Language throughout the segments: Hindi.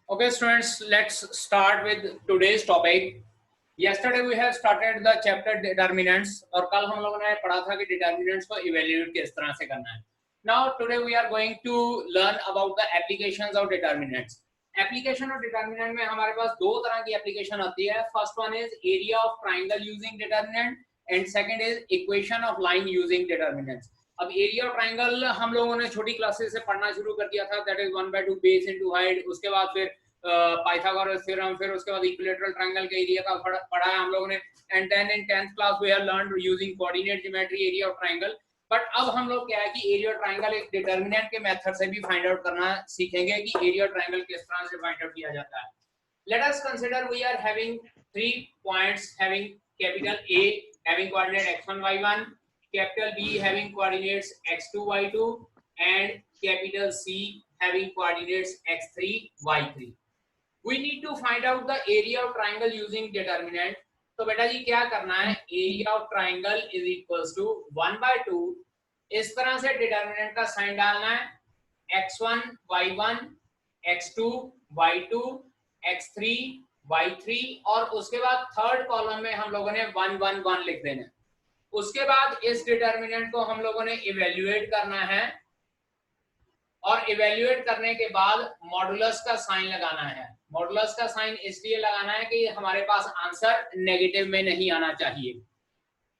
Okay, students, let's start with today's topic. Yesterday we have started the chapter determinants और कल हम लोगों ने पढ़ा था कि determinants को evaluate किस तरह से करना है. Now today we are going to learn about the applications of determinants. Application of determinant में हमारे पास दो तरह की application आती है. First one is area of triangle using determinant and second is equation of line using determinants. अब एरिया ऑफ ट्राइंगल हम लोगों ने छोटी क्लासेस से पढ़ना शुरू कर दिया था. That is 1/2 base into height. उसके बाद फिर पाइथागोरस थ्योरम, फिर उसके बाद इक्विलेटरल ट्रायंगल के एरिया का पढ़ा है हम लोगों ने. And then in 10th class we have learned using coordinate geometry area of triangle. But अब हम लोग क्या है कि एरिया ऑफ ट्रायंगल एक डिटरमिनेंट के मेथड से भी फाइंड आउट करना सीखेंगे कि एरिया ऑफ ट्रायंगल किस तरह से फाइंड आउट किया जाता है. Let us consider we are having 3 points having capital A having coordinate x1 y1, capital B having coordinates x2 y2 and capital C having coordinates x3 y3. We need to find out the area of triangle using determinant. तो बेटा जी क्या करना है, area of triangle is equals to 1/2. इस तरह से डिटरमिनेंट का साइन डालना है. x1 y1 x2 y2 x3 y3 और उसके बाद थर्ड कॉलम में हम लोगों ने 1 1 1 लिख देना है. उसके बाद इस डिटरमिनेंट को हम लोगों ने इवेल्युएट करना है और इवेल्युएट करने के बाद मॉडुलस का साइन लगाना है. मॉडुलस का साइन इसलिए लगाना है कि हमारे पास आंसर नेगेटिव में नहीं आना चाहिए.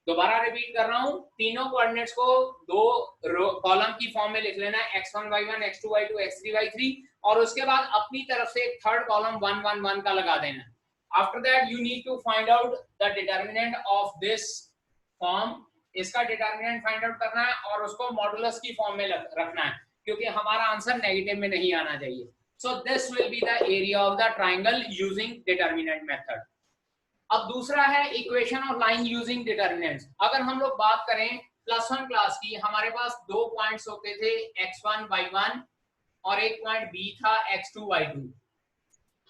दोबारा रिपीट कर रहा हूं, तीनों कोऑर्डिनेट्स को दो कॉलम की फॉर्म में लिख लेना है, x1 y1 x2 y2 x3 y3 और उसके बाद अपनी तरफ से एक थर्ड कॉलम 1 1 1 का लगा देना. After that you need to find out the determinant of this form. इसका डिटरमिनेंट फाइंड आउट करना है और उसको मॉडुलस की फॉर्म में रखना है क्योंकि हमारा आंसर नेगेटिव में नहीं आना चाहिए. सो this will be the area of the triangle using determinant method. अब दूसरा है equation of line using determinants. अगर हम लोग बात करें +1 क्लास की, हमारे पास दो पॉइंट्स होते थे x1 y1 और एक पॉइंट b था x2 y2.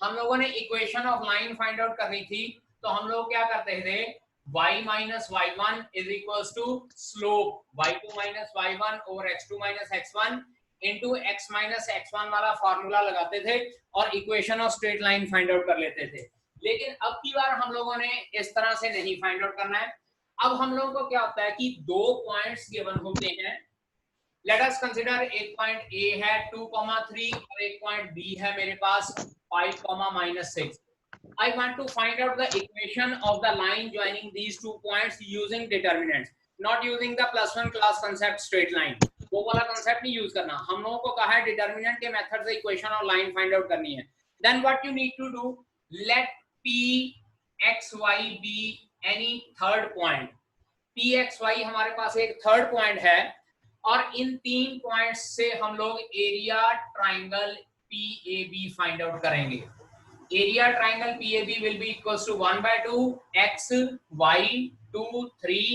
हम लोगों ने equation of line find out करनी थी तो हम लोग क्या करते थे, y minus y1 is equals to slope y2 minus y1 over x2 minus x1 into x minus x1 वाला फॉर्मूला लगाते थे और equation of straight line find out कर लेते थे. लेकिन अब की बार हम लोगों ने इस तरह से नहीं फाइंड आउट करना है. अब हम लोगों को क्या होता है कि दो पॉइंट्स गिवन होते हैं. लेट अस कंसीडर एक पॉइंट A है 2,3 और एक पॉइंट B है मेरे पास 5,-6. I want to find out the equation of the line joining these 2 points using determinants, not using the +1 class concept straight line. वो वाला concept नहीं यूज करना. हम लोगों को कहा है determinant के मेथड से equation और line find out करनी है. Then what you need to do, let P x y be any third point. P x y हमारे पास एक थर्ड पॉइंट है और इन तीन पॉइंट्स से हम लोग area triangle PAB find out करेंगे. Area triangle PAB will be equals to 1/2 x y 2 3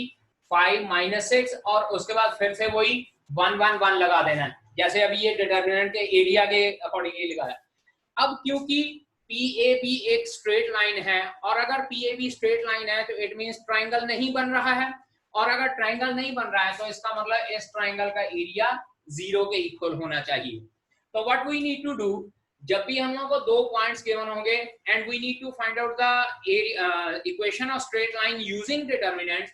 5 minus 6 और उसके बाद फिर से वही 1 1 1 लगा देना है जैसे अभी ये डिटरमिनेंट के एरिया के अकॉर्डिंगली लिखा है. अब क्योंकि PAB एक स्ट्रेट लाइन है और अगर PAB स्ट्रेट लाइन है तो इट मींस ट्रायंगल नहीं बन रहा है और अगर ट्रायंगल नहीं बन रहा है तो इसका मतलब इस ट्रायंगल का एरिया 0 के इक्वल होना चाहिए. तो what we need to do, जब भी हम लोगों को दो पॉइंट्स गिवन होंगे and we need to find out the equation of straight line using determinant,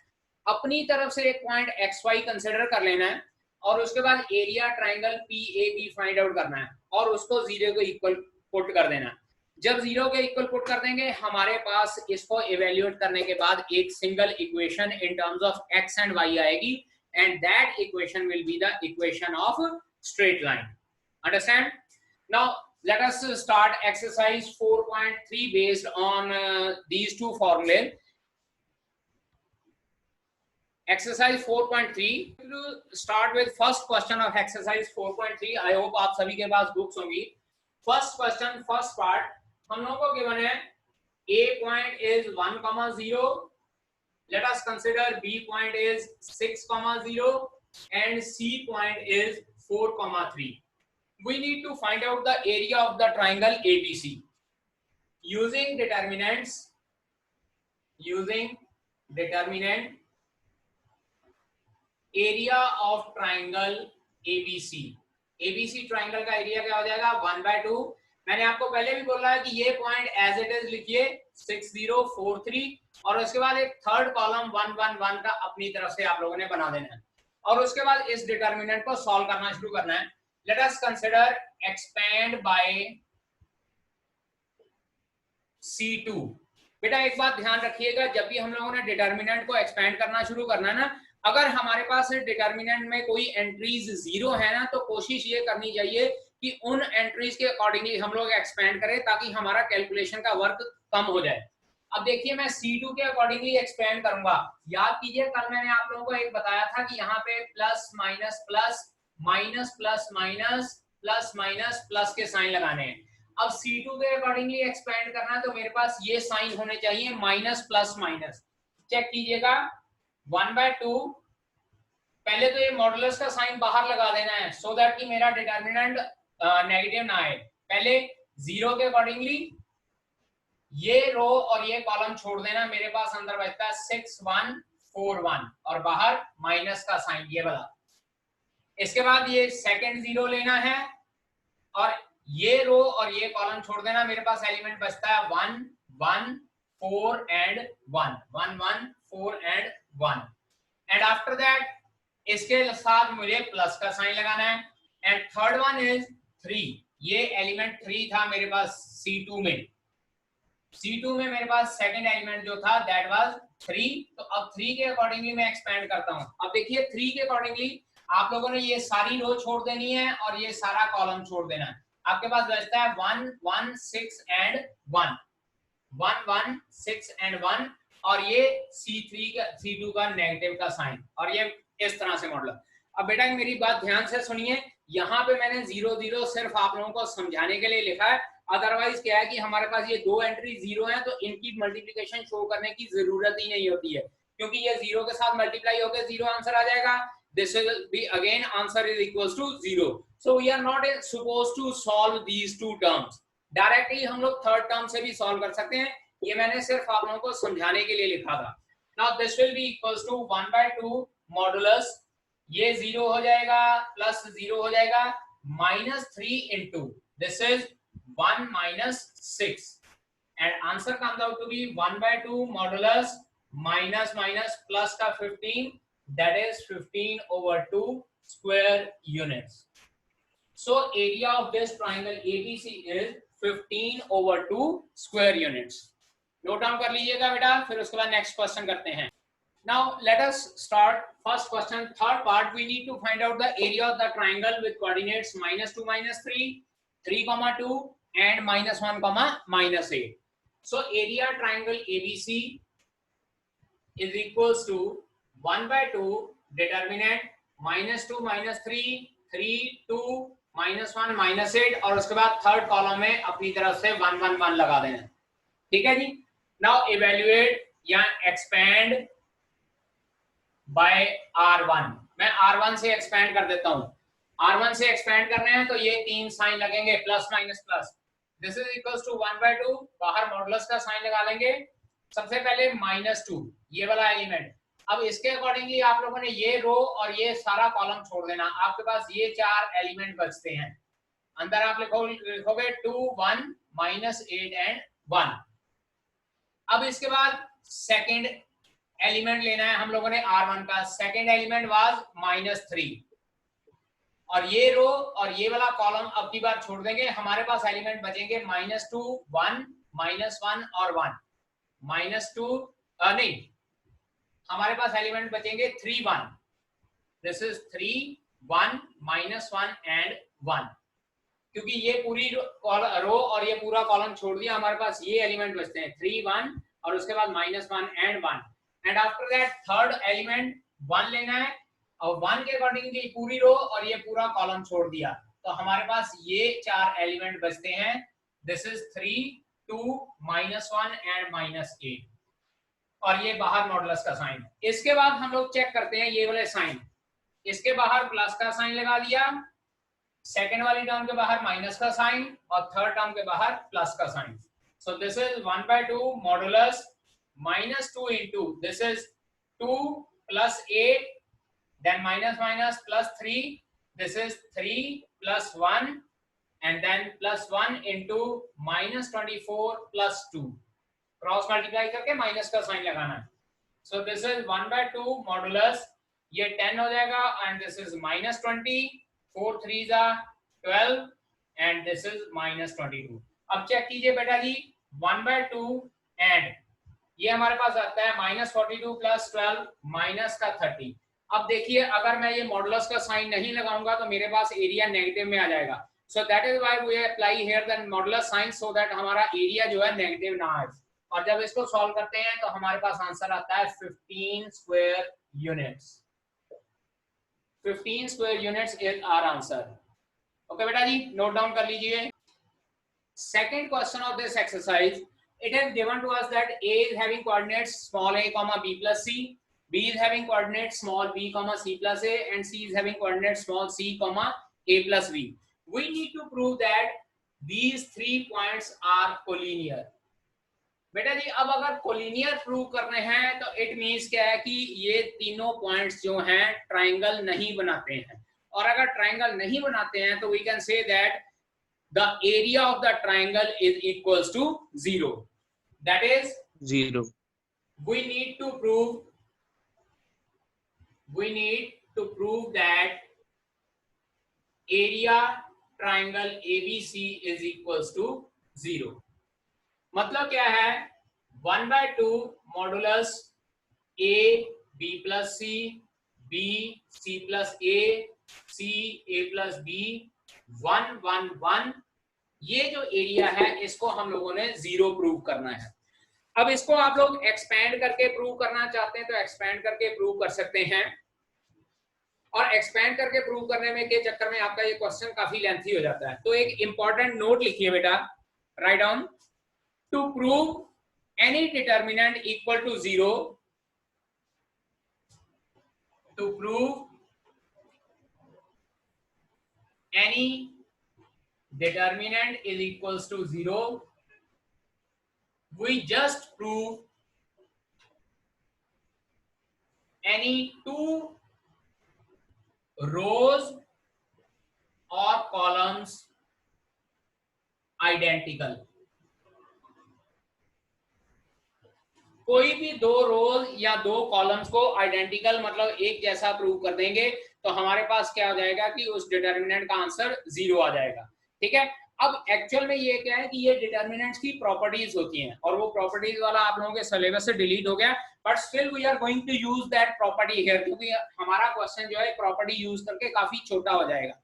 अपनी तरफ से एक पॉइंट xy कंसीडर कर लेना है और उसके बाद area triangle PAB find out करना है और उसको 0 के इक्वल पुट कर देना. जब 0 के इक्वल पुट कर देंगे हमारे पास इसको इवेल्युएट करने के बाद एक single equation in terms of x and y आएगी and that equation will be the equation of straight line. Understand? Now let us start exercise 4.3 based on these two formulae. Exercise 4.3, to start with first question of exercise 4.3. I hope आप सभी के पास बुक्स होंगी. First question, first part, हम लोगों को given है A point is 1,0. Let us consider B point is 6,0 and C point is 4,3. We need to find out the area of the triangle ABC using determinants. Using determinant, area of triangle ABC. ABC triangle का एरिया क्या हो जाएगा, 1/2 मैंने आपको पहले भी बोला है कि ये पॉइंट एज इट इज लिखिए 6043 और उसके बाद एक थर्ड कॉलम 111 का अपनी तरफ से आप लोगों ने बना देना है और उसके बाद इस डिटर्मिनेंट को सॉल्व करना शुरू करना है। Let us consider expand by C2। बेटा एक बात ध्यान रखिएगा, जब भी हम लोगों ने डिटर्मिनेंट को एक्सपेंड करना शुरू करना है ना, अगर हमारे पास डिटर्मिनेंट में कोई एंट्रीज जीरो है ना, तो कोशिश ये करनी चाहिए कि उन एंट्रीज के अकॉर्डिंगली हम लोग एक्सपेंड करें ताकि हमारा कैलकुलेशन का वर्क कम हो जाए। अब देखिए मैं C2 के अकॉर्डिंगली एक्सपेंड करूंगा। याद कीजिए कल मैंने आप लोगों को एक बताया था कि यहाँ पे plus minus plus minus plus minus plus minus plus के साइन लगाने हैं। अब C2 के अकॉर्डिंगली एक्सपेंड करना है तो मेरे पास ये साइन होने चाहिए माइनस प्लस माइनस। चेक कीजिएगा 1/2, पहले तो ये मॉडुलस का साइन बाहर लगा देना है सो दैट कि मेरा डिटर्मिनेंट नेगेटिव ना आए। पहले 0 के अकॉर्डिंगली ये रो और ये कॉलम छोड़ देना, मेरे पास अंदर बचता है 6141 और बाहर माइनस का साइन ये वाला। इसके बाद ये सेकंड 0 लेना है और ये रो और ये कॉलम छोड़ देना, मेरे पास एलिमेंट बचता है 1 1 4 and 1 1 1 4 and 1 and after that इसके साथ मुझे प्लस का साइन लगाना है एंड थर्ड वन इज 3। ये एलिमेंट 3 था मेरे पास C2 में। C2 में मेरे पास सेकंड एलिमेंट जो था दैट वाज 3। तो अब 3 के अकॉर्डिंगली मैं एक्सपेंड करता हूं। अब देखिए 3 के अकॉर्डिंगली आप लोगों ने ये सारी रो छोड़ देनी है और ये सारा कॉलम छोड़ देना है। आपके पास बचता है 1 1 6 एंड 1 1 1 6 एंड 1 और ये C2 का नेगेटिव का साइन और ये इस तरह से मॉडल। अब बेटा मेरी बात ध्यान से सुनिए, यहाँ पे मैंने 0 0 सिर्फ आप लोगों को समझाने के लिए लिखा है, अदरवाइज क्या है कि हमारे पास ये दो एंट्री 0 है तो इनकी मल्टीप्लिकेशन शो करने की जरूरत ही नहीं होती है क्योंकि ये 0 के साथ मल्टीप्लाई होकर 0 आंसर आ जाएगा। This will be again answer is equals to 0. So we are not supposed to solve these two terms. Directly हम लोग थर्ड टर्म से भी सॉल्व कर सकते हैं, ये मैंने सिर्फ आप लोगों को समझाने के लिए लिखा था। Now this will be equals to 1/2 modulus, ये 0 हो जाएगा प्लस 0 हो जाएगा minus 3 into this is 1 minus 6 and answer comes out to be 1/2 modulus minus minus plus का 15 that is 15/2 square units. So area of this triangle ABC is 15/2 square units. Note down कर लीजिएगा बेटा, फिर उसके बाद नेक्स्ट क्वेश्चन करते हैं। Now let us start first question. Third part, we need to find out the area of the triangle with coordinates -2 -3 3, 2 and -1, -8. So area triangle ABC is equals to 1/2 determinant -2 -3 3 2 -1 -8 और उसके बाद थर्ड कॉलम में अपनी तरफ से 1 1 1 लगा देना। ठीक है जी। नाउ इवेल्युएट या एक्सपेंड बाय R1। मैं R1 से एक्सपेंड कर देता हूं। R1 से एक्सपेंड करने हैं तो ये तीन साइन लगेंगे plus minus plus. This is equals to 1/2, बाहर मॉडुलस का साइन लगा लेंगे। सबसे पहले -2 ये वाला एलिमेंट। अब इसके अकॉर्डिंगली आप लोगों ने ये रो और ये सारा कॉलम छोड़ देना, आपके पास ये चार एलिमेंट बचते हैं। अंदर आप लिखोगे 2 1 -8 एंड 1। अब इसके बाद सेकंड एलिमेंट लेना है हम लोगों ने R1 का। सेकंड एलिमेंट वाज -3 और ये रो और ये वाला कॉलम अब की बार छोड़ देंगे, हमारे पास एलिमेंट बचेंगे -2 1 -1 और 1 -2 नहीं, हमारे पास एलिमेंट बचेंगे 3 1। This is 3 1 -1 and 1। क्योंकि ये पूरी रो और ये पूरा कॉलम छोड़ दिया, हमारे पास ये एलिमेंट बचते हैं 3 1 और उसके बाद -1 and 1 and after that third element 1 लेना है और 1 के अकॉर्डिंग ये पूरी रो और ये पूरा कॉलम छोड़ दिया, तो हमारे पास ये चार एलिमेंट बचते हैं। दिस इज 3 2 -1 एंड -8 और ये बाहर मॉडुलस का साइन। इसके बाद हम लोग चेक करते हैं ये वाले साइन। इसके बाहर प्लस का साइन लगा दिया, सेकेंड वाली टर्म के बाहर माइनस का साइन और थर्ड टर्म के बाहर प्लस का sign. So this is 1/2 modulus -2 into this is 2 plus 8 then minus minus plus 3, this is 3 plus 1 and then +1 into -24 + 2 cross multiply करके माइनस का साइन लगाना है. So this is 1/2 मॉडुलस, ये 10 हो जाएगा and this is -20, 4 3s are 12 and this is -22. अब चेक कीजिए बेटा जी 1/2 एंड ये हमारे पास आता है -42 + 12 माइनस का 30. अब देखिए अगर मैं ये मॉडुलस का साइन नहीं लगाऊंगा तो मेरे पास एरिया नेगेटिव में आ जाएगा. So that is why we apply here the modulus sign so that हमारा एरिया जो है नेगेटिव ना आए. और जब इसको सॉल्व करते हैं तो हमारे पास आंसर आता है 15 square units. 15 square units is our answer. Okay बेटा जी, नोट डाउन कर लीजिए. Second question of this exercise, it is given to us that A is having coordinates small a comma b plus c, B is having coordinates small b comma c plus a, and C is having coordinates small c comma a plus b. We need to prove that these 3 points are collinear. बेटा जी अब अगर कोलिनियर प्रूव करने हैं तो इट मींस क्या है कि ये तीनों पॉइंट्स जो हैं ट्रायंगल नहीं बनाते हैं. और अगर ट्रायंगल नहीं बनाते हैं तो we can say that the area of the triangle is equals to 0. That is 0. we need to prove that area triangle ABC is equals to 0. मतलब क्या है 1/2 modulus A B plus C B C plus A C A plus B 1 1 1. ये जो एरिया है इसको हम लोगों ने 0 प्रूव करना है. अब इसको आप लोग एक्सपेंड करके प्रूव करना चाहते हैं तो एक्सपेंड करके प्रूव कर सकते हैं. और एक्सपेंड करके प्रूव करने में के चक्कर में आपका ये क्वेश्चन काफी लेंथी हो जाता है. तो एक इंपॉर्टेंट नोट लिखिए बेटा, write down. To prove any determinant equal to 0, to prove any determinant is equals to 0, we just prove any 2 rows or columns identical. कोई भी 2 रोज या 2 कॉलम्स को आइडेंटिकल मतलब एक जैसा प्रूव कर देंगे तो हमारे पास क्या हो जाएगा कि उस डिटर्मिनेंट का आंसर 0 आ जाएगा. ठीक है. अब एक्चुअल में ये क्या है कि ये डिटर्मिनेंट्स की प्रॉपर्टीज होती हैं और वो प्रॉपर्टीज वाला आप लोगों के सिलेबस से डिलीट हो गया, but still we are going to use that property here क्योंकि हमारा क्वेश्चन जो है प्रॉपर्टी यूज करके काफी छोटा हो जाएगा.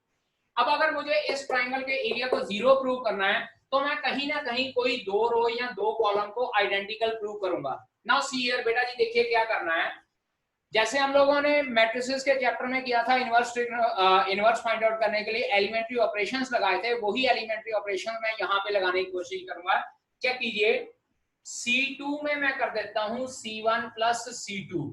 अब अगर मुझे इस ट्राइंगल के एरिया को 0 प्रूव करना है तो मैं कहीं ना कहीं कोई 2 रो या 2 कॉलम को आइडेंटिकल प्रूव करूंगा. नाउ सी हियर बेटा जी, देखिए क्या करना है. जैसे हम लोगों ने मैट्रिसेस के चैप्टर में किया था इनवर्स फाइंड आउट करने के लिए एलिमेंट्री ऑपरेशंस लगाए थे, वही एलिमेंट्री ऑपरेशन मैं यहाँ पे लगाने की कोशिश करूंगा. चेक कीजिए C2 में मैं कर देता हूँ C1 प्लस C2.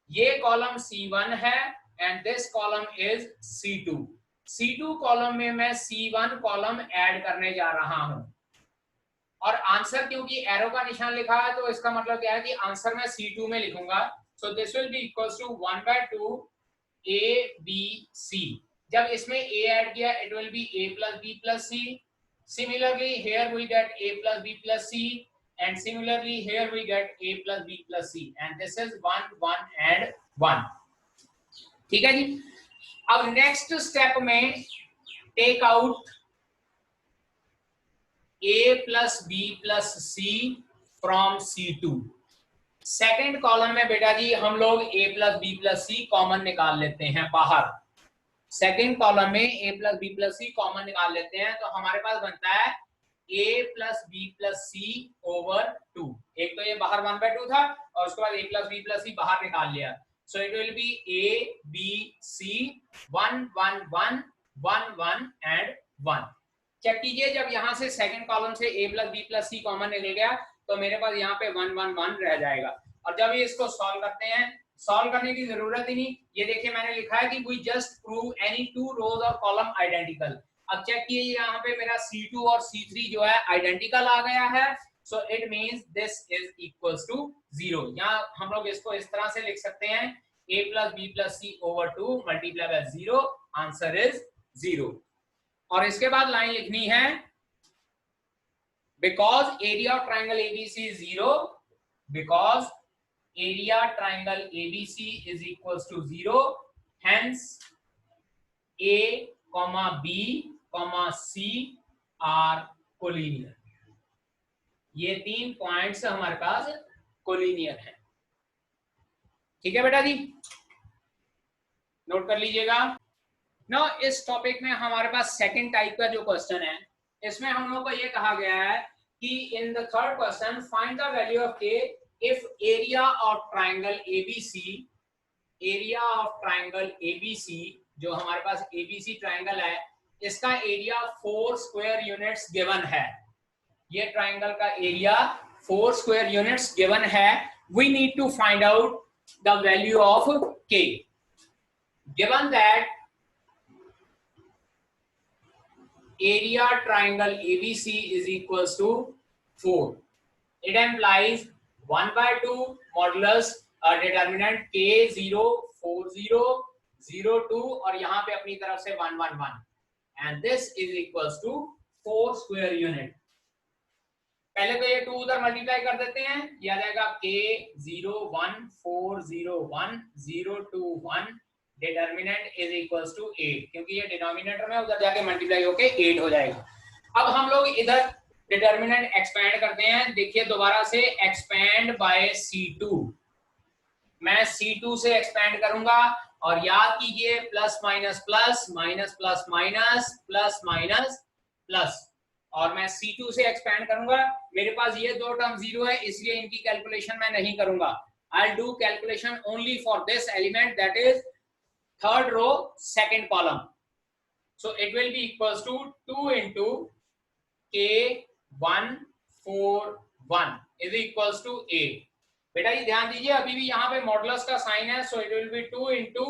ये कॉलम C1 है and this column is C2. C2 column में मैं C1 कॉलम ऐड करने जा रहा हूं और आंसर क्योंकि एरो का निशान लिखा है तो इसका मतलब क्या है कि आंसर मैं C2 में लिखूंगा. So this will be equals to 1/2 A B C. जब इसमें A ऐड किया it will be A plus B plus C. Similarly here we get A plus B plus C and similarly here we get A plus B plus C and this is 1 1 and 1. ठीक है जी. अब नेक्स्ट स्टेप में take out A plus B plus C from C2. Second column में बेटा जी हम लोग A plus B plus C common निकाल लेते हैं बाहर. सेकेंड कॉलम में A plus B plus C common निकाल लेते हैं तो हमारे पास बनता है A plus B plus C over 2. एक तो ये बाहर 1/2 था और उसके बाद A plus B plus C बाहर निकाल लिया. So it will be A B C 1 1 1 1 1 and 1. Check कीजिए जब यहाँ से सेकंड कॉलम से A plus B plus C common निकल गया तो मेरे पास यहाँ पे 1 1 1 रह जाएगा. और जब ये इसको सॉल्व करते हैं, सॉल्व करने की जरूरत ही नहीं, ये देखिए मैंने लिखा है कि we just prove any 2 rows or column identical. अब चेक कीजिए यहाँ पे मेरा C2 और C3 जो है आइडेंटिकल आ गया है. So it means this is equals to 0. यहाँ हम लोग इसको इस तरह से लिख सकते हैं A plus B plus C over 2 multiplied by 0. Answer is 0. और इसके बाद लाइन लिखनी है because area of triangle ABC is 0, because area triangle ABC is equals to 0, hence A, B, C are collinear. ये 3 पॉइंट्स हमारे पास कोलिनियर है। ठीक है बेटा जी, नोट कर लीजिएगा। ना इस टॉपिक में हमारे पास सेकंड टाइप का जो क्वेश्चन है, इसमें हम लोग को ये कहा गया है कि in the third question find the value of k if area of triangle ABC, area of triangle ABC जो हमारे पास एबीसी ट्राइंगल है, इसका एरिया 4 स्क्वायर यूनिट्स गिवन है। ये ट्राइंगल का एरिया 4 स्क्वायर यूनिट्स गिवन है। We need to find out the value of k given that area triangle ABC is equals to 4. It implies 1/2 modulus determinant k 0 4 0 0 2 और यहाँ पे अपनी तरफ से 1 1 1 and this is equals to 4 square unit. पहले तो ये 2 उधर मल्टीप्लाई कर देते हैं, ये आ जाएगा k 0 1 4 0 1 0 2 1 determinant is equals to 8, क्योंकि ये डिनोमिनेटर में उधर जाके मल्टीप्लाई होके 8 हो जाएगा। अब हम लोग इधर डिटर्मिनेंट एक्सपेंड करते हैं। देखिए दोबारा से एक्सपेंड बाय C2, मैं C2 से एक्सपेंड करूंगा और याद कीजिए plus minus plus minus plus minus plus minus plus, और मैं C2 से एक्सपेंड करूंगा। मेरे पास ये दो टर्म 0 है, इसलिए इनकी कैलकुलेशन मैं नहीं करूंगा। I'll do calculation only for this element, that is third row second column. So it will be equals to 2 into k 1 4 1 is equals to 8. बेटा ये ध्यान दीजिए, अभी भी यहाँ पे मॉडुलस का साइन है, so it will be 2 into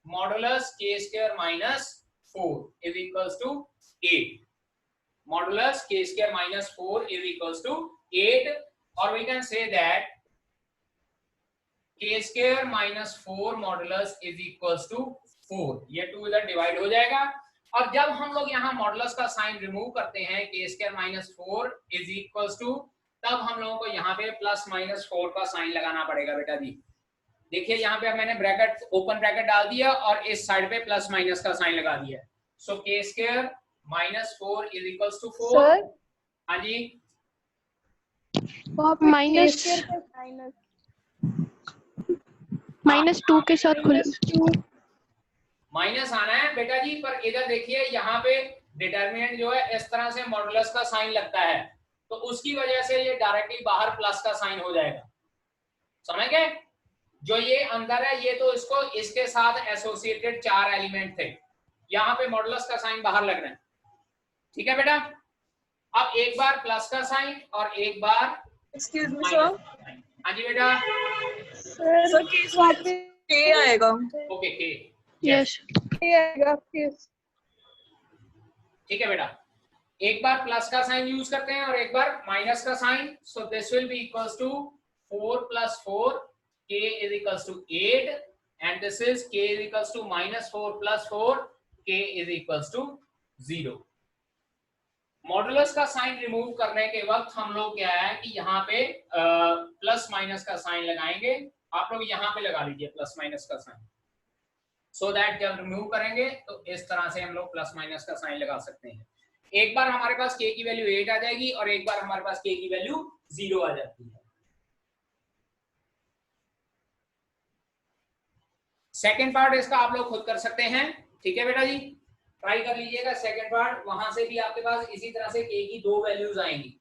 modulus k square minus 4 is equals to 8. Modulus k square minus 4 is equals to 8, or we can say that k square minus 4 modulus is equals to 4. ये 2 इधर डिवाइड हो जाएगा, और जब हम लोग यहाँ मॉडुलस का साइन रिमूव करते हैं k square minus 4 is equals to, तब हम लोगों को यहाँ पे प्लस माइनस 4 का साइन लगाना पड़ेगा बेटा जी। देखिए यहाँ पे मैंने ब्रैकेट ओपन ब्रैकेट डाल दिया और इस साइड पे प्लस माइनस का साइन लगा दिया। सो k square minus 4 is equals to 4। Sir हाँ जी, माइनस 2 के साथ खुल माइनस आना है बेटा जी, पर इधर देखिए यहाँ पे डिटर्मिनेंट जो है इस तरह से मॉडुलस का साइन लगता है, तो उसकी वजह से ये डायरेक्टली बाहर प्लस का साइन हो जाएगा। समझ गए? जो ये अंदर है ये तो इसको इसके साथ एसोसिएटेड 4 एलिमेंट थे, यहाँ पे मॉडुलस का साइन बाहर लग रहा है। ठीक है बेटा, अब एक बार प्लस का साइन और एक बार एक्सक्यूज मी सर। हाँ जी बेटा, सर किस बात पे के आएगा? ओके के यस के आएगा किस? ठीक है बेटा, एक बार प्लस का साइन यूज करते हैं और एक बार माइनस का sign. So this will be equals to 4 + 4 k is equals to 8 and this is k is equals to -4 + 4 k is equals to 0। Modulus का साइन रिमूव करने के वक्त हम लोग क्या है कि यहाँ पे प्लस माइनस का साइन लगाएंगे। आप लोग यहाँ पे लगा लीजिए प्लस माइनस का साइन, सो दैट जब रिमूव करेंगे तो इस तरह से हम लोग प्लस माइनस का साइन लगा सकते हैं। एक बार हमारे पास k की वैल्यू 8 आ जाएगी और एक बार हमारे पास k की वैल्यू 0 आ जाती है। सेकेंड पार्ट इसका आप लोग खुद कर सकते हैं। ठीक है बेटा जी, ट्राई कर लीजिएगा सेकेंड पार्ट, वहां से भी आपके पास इसी तरह से k की 2 वैल्यूज आएंगी।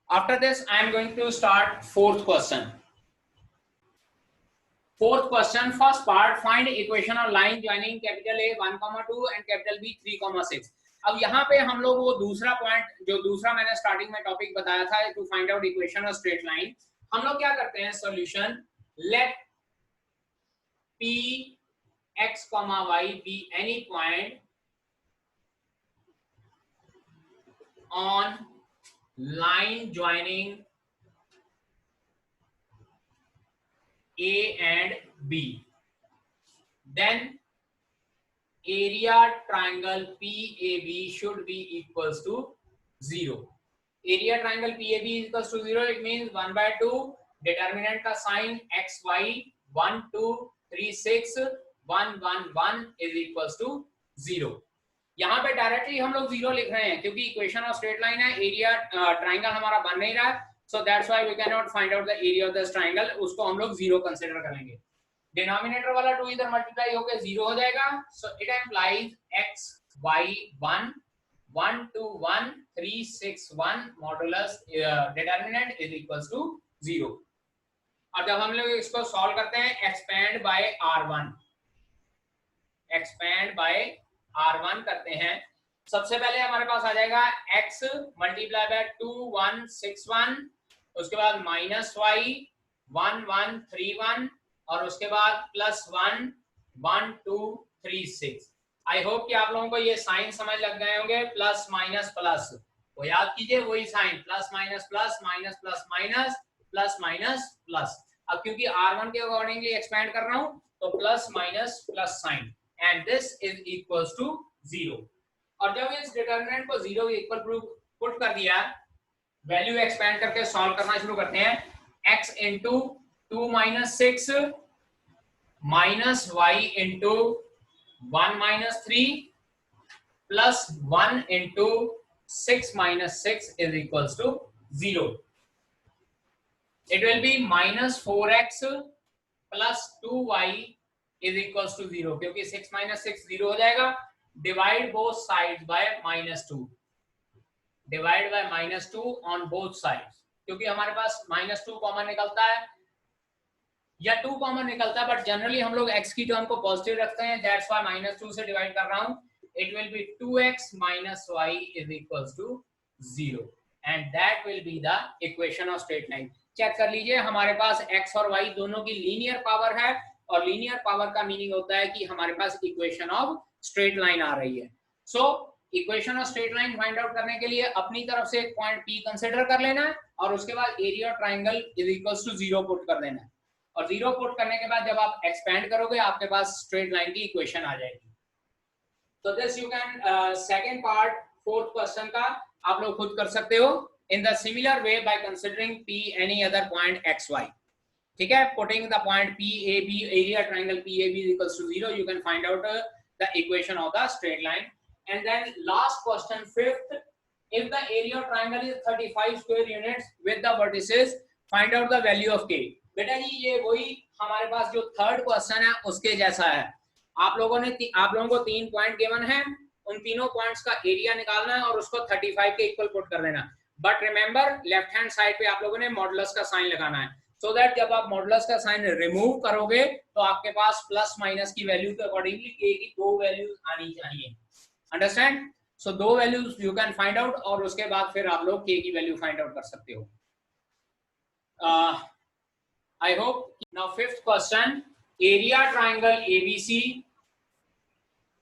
After this I am going to start fourth question. Fourth question, first part, find equation of line joining capital A 1,2 and capital B 3,6। अब यहाँ पे हम लोग वो दूसरा पॉइंट जो दूसरा मैंने स्टार्टिंग में टॉपिक बताया था, to find out equation of straight line, हम लोग क्या करते हैं solution, let P x, y be any point on line joining A and B, then area triangle PAB should be equals to 0. Area triangle PAB is equals to 0. It means 1/2 determinant का sign XY 1 2 3 6 1 1 1 is equals to 0. यहाँ पे डायरेक्टली हम लोग 0 लिख रहे हैं क्योंकि इक्वेशन ऑफ स्ट्रेट लाइन है, एरिया ट्राइंगल हमारा बन नहीं रहा है, so that's why we can not find out the area of this triangle, उसको हम लोग 0 कंसीडर करेंगे। डिनोमिनेटर वाला 2 इधर मल्टीप्लाई होकर 0 हो जाएगा, so it implies x y 1 1 2 1 3 6 1 modulus determinant is equals to 0। और जब हम लोग इसको सॉल्व करते हैं expand bye r1, expand bye r1 करते हैं, सबसे पहले हमारे पास आ जाएगा x मल्टीप्लाई बाय 2 1 6 1, उसके बाद माइनस y 1 1 3 1 और उसके बाद प्लस 1 1 2 3 6। आई होप कि आप लोगों को ये साइन समझ लग गए होंगे, प्लस माइनस प्लस, वो याद कीजिए वही sign, plus minus plus minus plus minus plus minus plus. अब क्योंकि r1 के अकॉर्डिंगली एक्सपेंड कर रहा हूं तो plus minus plus sign and this is equals to 0। और जब इस डिटरमिनेंट को 0 के इक्वल पुट कर दिया, वैल्यू एक्सपेंड करके सॉल्व करना शुरू करते हैं। x इंटू 2 माइनस 6 माइनस y into 1 minus 3 plus 1 into 6 minus 6 is equals to 0। It will be minus 4x plus 2y is equals to 0, क्योंकि 6 minus 6 0 हो जाएगा। Divide both sides by minus 2. Divide by minus 2 on both sides, क्योंकि हमारे पास minus 2 कॉमन निकलता है या 2 कॉमन निकलता है, बट जनरली हम लोग x की टर्म को पॉजिटिव रखते हैं, that's why minus 2 से डिवाइड कर रहा हूं। It will be 2x minus y is equals to 0 and that will be the equation of straight line। Check कर लीजिए, हमारे पास x और y दोनों की लीनियर पावर है, और लीनियर पावर का मीनिंग होता है कि हमारे पास इक्वेशन ऑफ स्ट्रेट लाइन आ रही है। So equation of straight line find out करने के लिए अपनी तरफ से एक पॉइंट P कंसीडर कर लेना है और उसके बाद area of triangle is equals to 0 put कर देना है, और 0 पुट करने के बाद जब आप एक्सपेंड करोगे आपके पास स्ट्रेट लाइन की इक्वेशन आ जाएगी। तो this you can second part fourth question का आप लोग खुद कर सकते हो in the similar way by considering P any other point xy। ठीक है, putting the point PAB, area triangle PAB is equals to 0, you can find out the equation of the straight line। And then last question, fifth, if the area of triangle is 35 square units with the vertices, find out the value of k। बेटा जी ये वही हमारे पास जो थर्ड क्वेश्चन है उसके जैसा है। आप लोगों को 3 पॉइंट गिवन है, उन तीनों पॉइंट्स का एरिया निकालना है और उसको 35 के इक्वल पुट कर देना। But remember left hand side पे आप लोगों ने मॉडुलस का साइन लगाना है, सो दैट जब आप मॉडुलस का साइन रिमूव करोगे तो आपके पास प्लस माइनस की वैल्यू के अकॉर्डिंगली k की 2 वैल्यूज आनी चाहिए। Understand? So 2 values you can find out और उसके बाद फिर आप लोग k की वैल्यू फाइंड आउट कर सकते हो। I hope. Now fifth question, area triangle ABC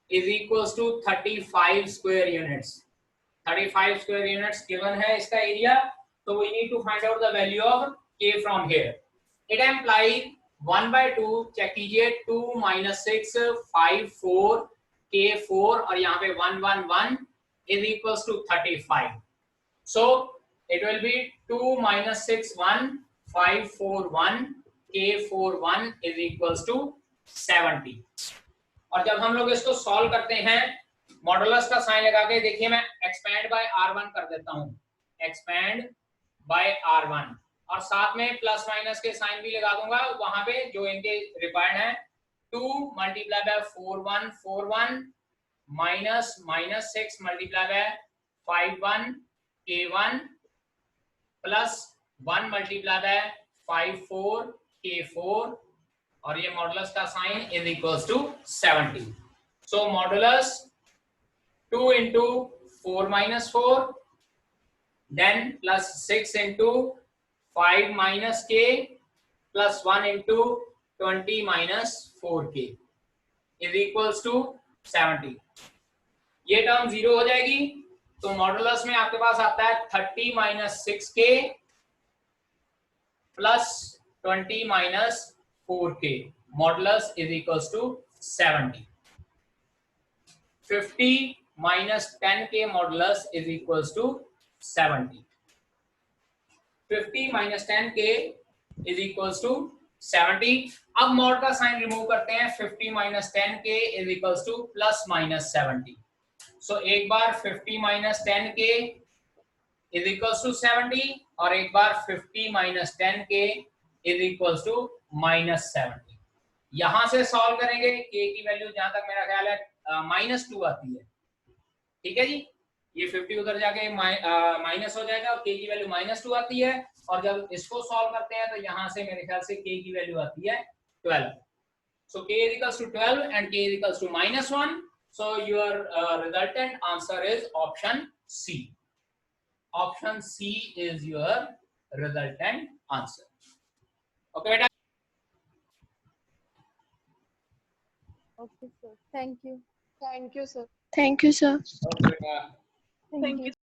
is equals to 35 square units। 35 square units given है इसका एरिया, तो we need to find out the value of k from here। It implies 1/2, check कीजिए, 2 minus 6 5 4 k 4 और यहाँ पे 1 1 1 is equals to 35। So it will be 2 minus 6 1 5 4 1 k 4 1 is equals to 70। और जब हम लोग इसको सॉल्व करते हैं मॉडुलस का साइन लगा के, देखिए मैं एक्सपेंड बाय r1 कर देता हूं, एक्सपेंड बाय r1, और साथ में प्लस माइनस के साइन भी लगा दूंगा वहां पे जो इनके रिक्वायर्ड है। 2 multiply by 4 1 4 1 minus minus 6 multiply by 5 1 k1 plus 1 multiply by 5 4 k4 और ये मॉडुलस का sign is equals to 70। So modulus 2 into 4 minus 4, then plus 6 into 5 minus k plus 1 into 20 minus 4k is equals to 70। ये टर्म 0 हो जाएगी, तो मॉडुलस में आपके पास आता है 30 minus 6k plus 20 minus 4k, modulus is equals to 70। 50 minus 10k modulus is equals to 70. 50 minus 10k is equals to 70. अब मॉड का साइन रिमूव करते हैं. 50 minus 10k is equals to plus minus 70. So एक बार 50 minus 10k is equals to 70 और एक बार 50 minus 10k is equals to minus 70. यहां से सॉल्व करेंगे. k की वैल्यू जहां तक मेरा ख्याल है -2 आती है. ठीक है जी. ये 50 उधर जाके माइनस हो जाएगा और k की वैल्यू -2 आती है. और जब इसको सॉल्व करते हैं तो यहां से मेरे ख्याल से k की वैल्यू आती है 12. So k is equals to 12 and k is equals to -1. So your resultant answer is option C. Option C is your resultant answer. Okay beta. Okay, sir. Thank you. Thank you, sir. Thank you, sir. Okay beta. Thank you.